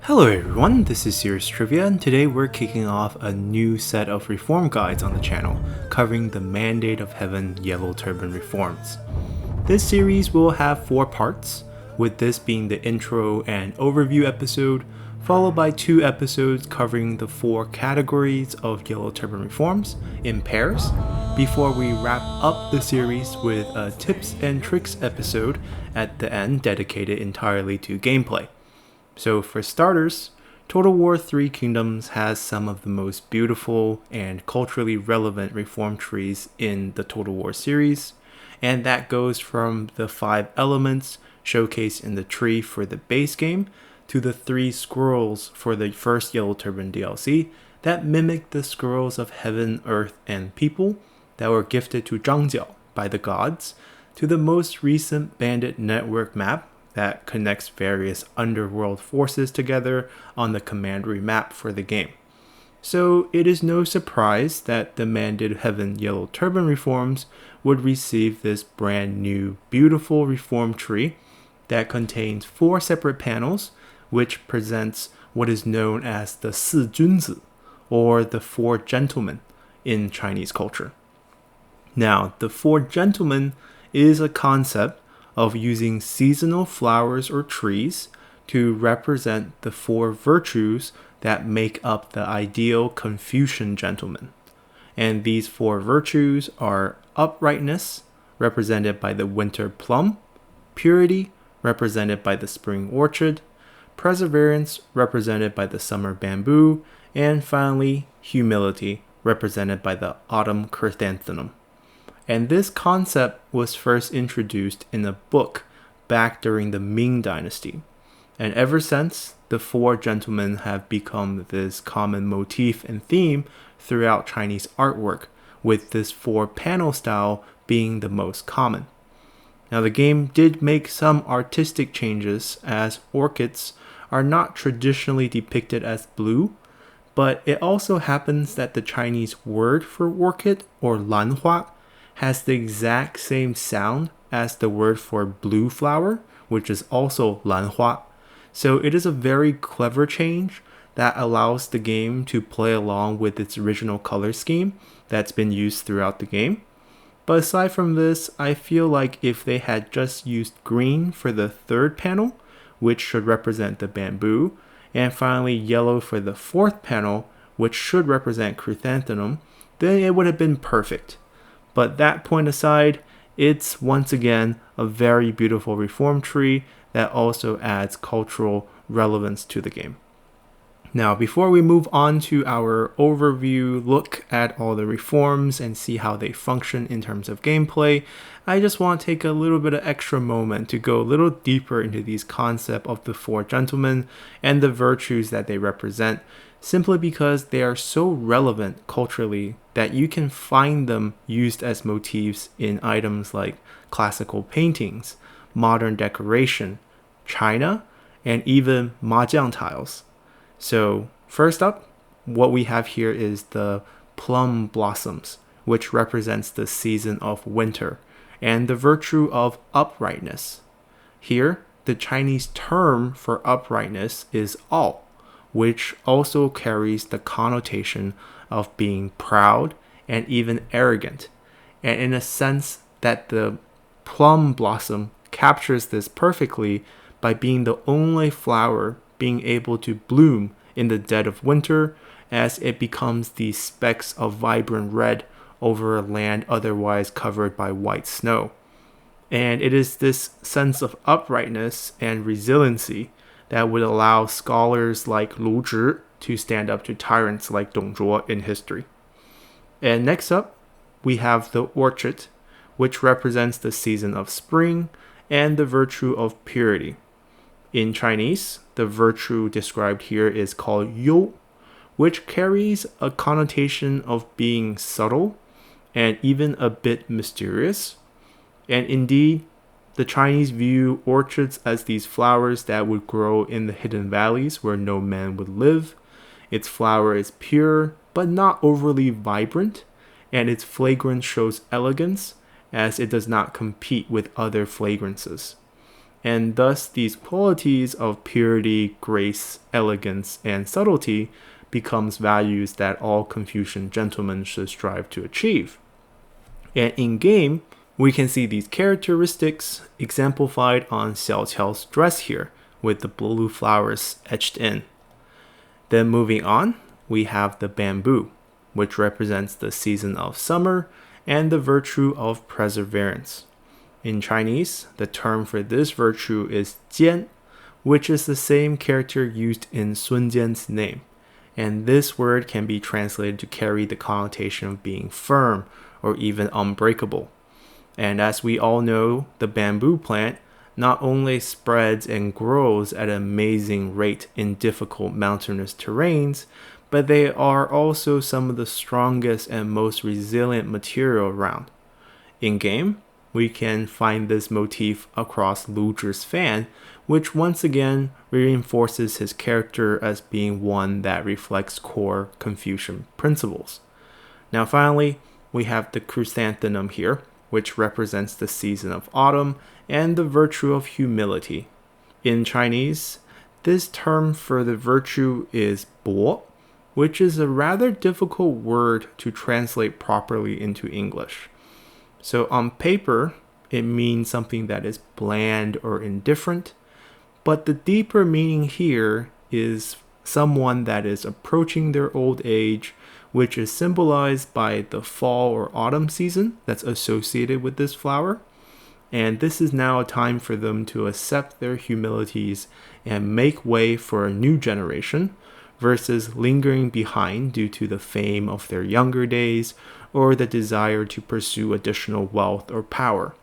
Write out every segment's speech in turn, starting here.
Hello everyone, this is Serious Trivia, and today we're kicking off a new set of reform guides on the channel, covering the Mandate of Heaven Yellow Turban Reforms. This series will have 4 parts, with this being the intro and overview episode, followed by 2 episodes covering the 4 categories of Yellow Turban Reforms in pairs, before we wrap up the series with a tips and tricks episode at the end dedicated entirely to gameplay. So for starters, Total War 3 Kingdoms has some of the most beautiful and culturally relevant reform trees in the Total War series, and that goes from the 5 elements showcased in the tree for the base game to the 3 scrolls for the first Yellow Turban DLC that mimic the scrolls of heaven, earth, and people that were gifted to Zhangjiao by the gods, to the most recent Bandit Network map that connects various underworld forces together on the commandery map for the game. So it is no surprise that the Mandate of Heaven Yellow Turban Reforms would receive this brand new beautiful reform tree that contains 4 separate panels, which presents what is known as the 4君子, or the 4 gentlemen in Chinese culture. Now, the 4 gentlemen is a concept of using seasonal flowers or trees to represent the 4 virtues that make up the ideal Confucian gentleman. And these 4 virtues are uprightness, represented by the winter plum, purity, represented by the spring orchid, perseverance, represented by the summer bamboo, and finally, humility, represented by the autumn chrysanthemum. And this concept was first introduced in a book back during the Ming Dynasty. And ever since, the 4 gentlemen have become this common motif and theme throughout Chinese artwork, with this 4 panel style being the most common. Now the game did make some artistic changes, as orchids are not traditionally depicted as blue, but it also happens that the Chinese word for orchid, or lanhua, has the exact same sound as the word for blue flower, which is also lanhua. So it is a very clever change that allows the game to play along with its original color scheme that's been used throughout the game. But aside from this, I feel like if they had just used green for the 3rd panel, which should represent the bamboo, and finally yellow for the 4th panel, which should represent chrysanthemum, then it would have been perfect. But that point aside, it's once again a very beautiful reform tree that also adds cultural relevance to the game. Now, before we move on to our overview look at all the reforms and see how they function in terms of gameplay, I just want to take a little bit of extra moment to go a little deeper into these concepts of the 4 gentlemen and the virtues that they represent, simply because they are so relevant culturally that you can find them used as motifs in items like classical paintings, modern decoration, china, and even mahjong tiles. So first up, what we have here is the plum blossoms, which represents the season of winter, and the virtue of uprightness. Here, the Chinese term for uprightness is ao, which also carries the connotation of being proud and even arrogant. And in a sense that the plum blossom captures this perfectly by being the only flower being able to bloom in the dead of winter, as it becomes these specks of vibrant red over a land otherwise covered by white snow. And it is this sense of uprightness and resiliency that would allow scholars like Lu Zhi to stand up to tyrants like Dong Zhuo in history. And next up, we have the orchid, which represents the season of spring and the virtue of purity. In Chinese, the virtue described here is called you, which carries a connotation of being subtle and even a bit mysterious. And indeed, the Chinese view orchids as these flowers that would grow in the hidden valleys where no man would live. Its flower is pure, but not overly vibrant, and its fragrance shows elegance, as it does not compete with other fragrances. and thus these qualities of purity, grace, elegance, and subtlety becomes values that all Confucian gentlemen should strive to achieve. And in-game, we can see these characteristics exemplified on Xiao Qiao's dress here, with the blue flowers etched in. Then moving on, we have the bamboo, which represents the season of summer and the virtue of perseverance. In Chinese, the term for this virtue is jian, which is the same character used in Sun Jian's name. And this word can be translated to carry the connotation of being firm or even unbreakable. And as we all know, the bamboo plant not only spreads and grows at an amazing rate in difficult mountainous terrains, but they are also some of the strongest and most resilient material around. In-game, we can find this motif across Lu Zhi's fan, which once again reinforces his character as being one that reflects core Confucian principles. Now finally, we have the chrysanthemum here, which represents the season of autumn and the virtue of humility. In Chinese, this term for the virtue is bo, which is a rather difficult word to translate properly into English. So on paper, it means something that is bland or indifferent, but the deeper meaning here is someone that is approaching their old age, which is symbolized by the fall or autumn season that's associated with this flower. And this is now a time for them to accept their humilities and make way for a new generation versus lingering behind due to the fame of their younger days or the desire to pursue additional wealth or power.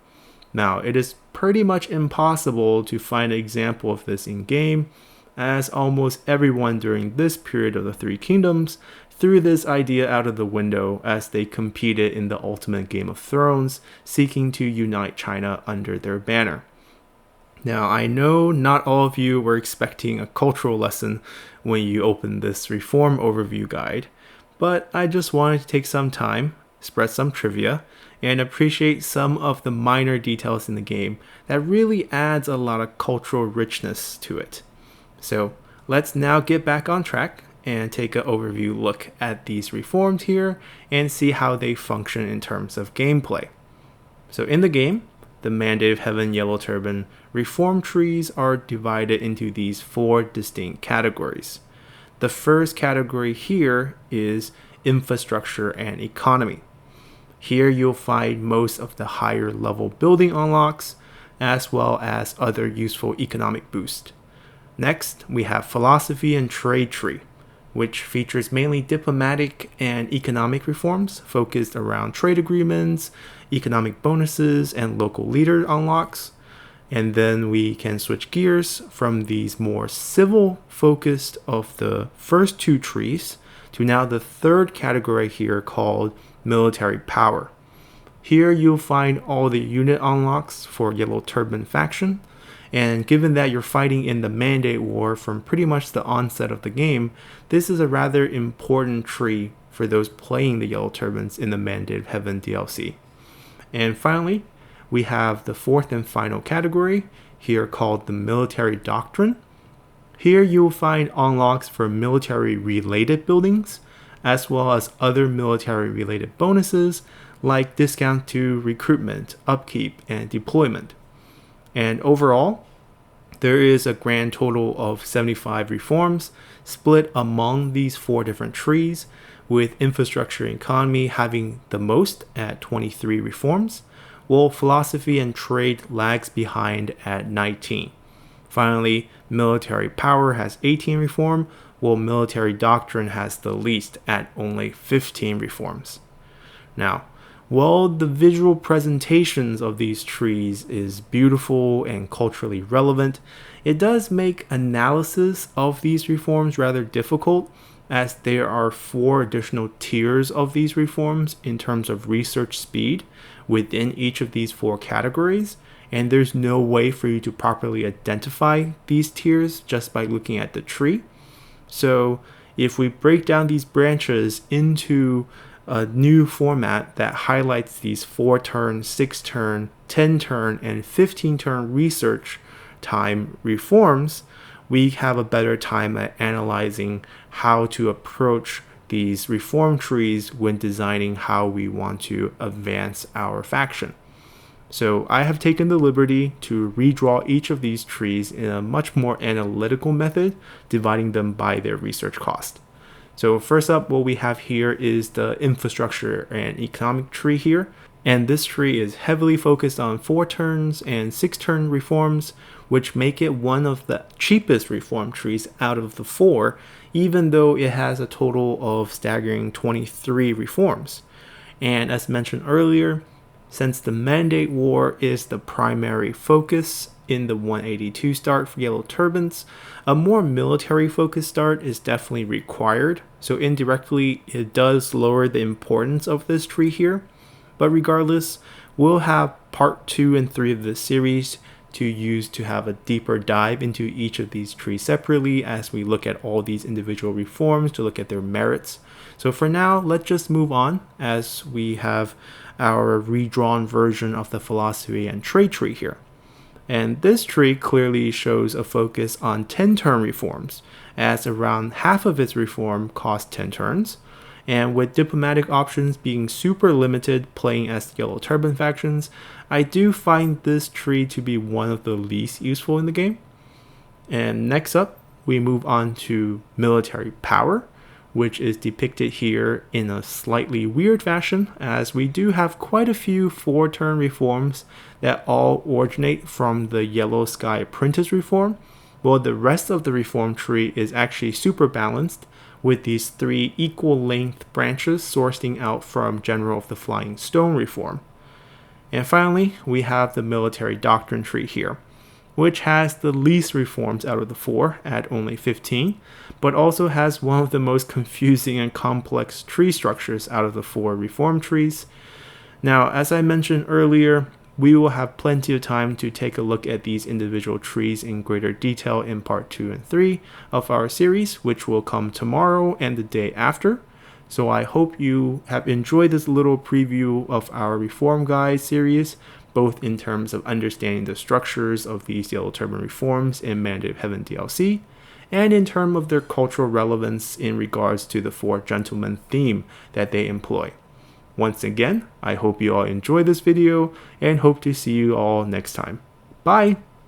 Now, it is pretty much impossible to find an example of this in-game, as almost everyone during this period of the Three Kingdoms threw this idea out of the window as they competed in the ultimate Game of Thrones, seeking to unite China under their banner. Now, I know not all of you were expecting a cultural lesson when you opened this reform overview guide, but I just wanted to take some time, spread some trivia, and appreciate some of the minor details in the game that really adds a lot of cultural richness to it. So let's now get back on track and take an overview look at these reforms here and see how they function in terms of gameplay. So in the game, the Mandate of Heaven Yellow Turban Reform Trees are divided into these 4 distinct categories. The first category here is infrastructure and economy. Here you'll find most of the higher level building unlocks, as well as other useful economic boost. Next, we have philosophy and trade tree, which features mainly diplomatic and economic reforms focused around trade agreements, economic bonuses, and local leader unlocks. And then we can switch gears from these more civil focused of the first 2 trees to now the third category here called military power. Here you'll find all the unit unlocks for Yellow Turban faction, and given that you're fighting in the Mandate War from pretty much the onset of the game, this is a rather important tree for those playing the Yellow Turbans in the Mandate of Heaven DLC. And finally, we have the fourth and final category, here called the military doctrine. Here you will find unlocks for military-related buildings, as well as other military-related bonuses like discount to recruitment, upkeep, and deployment. And overall, there is a grand total of 75 reforms split among these 4 different trees, with infrastructure and economy having the most at 23 reforms, while philosophy and trade lags behind at 19. Finally, military power has 18 reform, while military doctrine has the least at only 15 reforms. Now, while the visual presentations of these trees is beautiful and culturally relevant, it does make analysis of these reforms rather difficult, as there are 4 additional tiers of these reforms in terms of research speed within each of these 4 categories, and there's no way for you to properly identify these tiers just by looking at the tree. So if we break down these branches into a new format that highlights these 4-turn, 6-turn, 10-turn, and 15-turn research time reforms, we have a better time at analyzing how to approach these reform trees when designing how we want to advance our faction. So I have taken the liberty to redraw each of these trees in a much more analytical method, dividing them by their research cost. So first up, what we have here is the infrastructure and economic tree here. And this tree is heavily focused on 4 turns and 6 turn reforms, which make it one of the cheapest reform trees out of the 4, even though it has a total of staggering 23 reforms. And as mentioned earlier, since the Mandate War is the primary focus in the 182 start for Yellow Turbans, a more military focused start is definitely required, so indirectly it does lower the importance of this tree here. But regardless, we'll have part 2 and 3 of this series to use to have a deeper dive into each of these trees separately as we look at all these individual reforms to look at their merits. So for now, let's just move on as we have our redrawn version of the philosophy and trade tree here. And this tree clearly shows a focus on 10-turn reforms, as around half of its reform costs 10 turns. And with diplomatic options being super limited playing as Yellow Turban factions, I do find this tree to be one of the least useful in the game. And next up, we move on to military power, which is depicted here in a slightly weird fashion, as we do have quite a few 4-turn reforms that all originate from the Yellow Sky Apprentice reform, while the rest of the reform tree is actually super balanced, with these 3 equal length branches sourcing out from General of the Flying Stone reform. And finally, we have the military doctrine tree here, which has the least reforms out of the 4 at only 15, but also has one of the most confusing and complex tree structures out of the 4 reform trees. Now, as I mentioned earlier, we will have plenty of time to take a look at these individual trees in greater detail in part 2 and 3 of our series, which will come tomorrow and the day after. So I hope you have enjoyed this little preview of our Reform Guide series, both in terms of understanding the structures of these Yellow Turban reforms in Mandate of Heaven DLC, and in terms of their cultural relevance in regards to the 4 gentlemen theme that they employ. Once again, I hope you all enjoyed this video and hope to see you all next time. Bye!